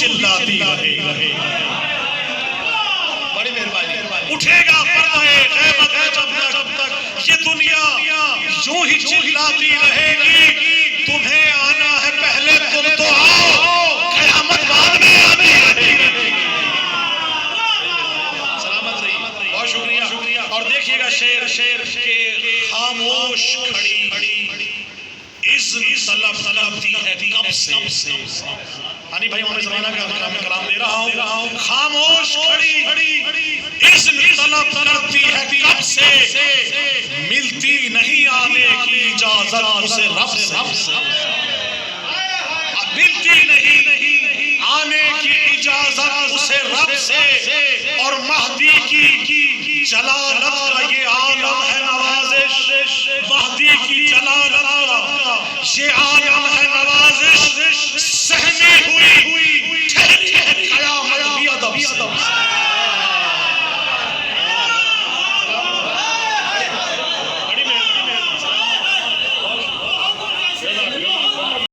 چلاتی رہے گی. بڑی مہربانی. اٹھے گا پردہ غیبت جب تک یہ دنیا یوں ہی چلاتی رہے گی. تمہیں آنا ہے پہلے تم تو آؤ، قیامت بعد میں آتی رہے گی. سلامت رہی. بہت شکریہ. اور دیکھیے گا شعر کے خاموش کھڑی اذن طلب کرتی ہے کب سے. ہانی بھائی ہمیں زمانہ کا کلام دے رہا ہوں. خاموش کھڑی اذن طلب کرتی ہے کب سے، ملتی نہیں آنے کی اجازت اسے رب سے. ملتی نہیں آنے کی اجازت اسے رب سے. اور مہدی کی جلالت کا یہ عالم ہے نوازش. مہدی کی جلالت کا یہ عالم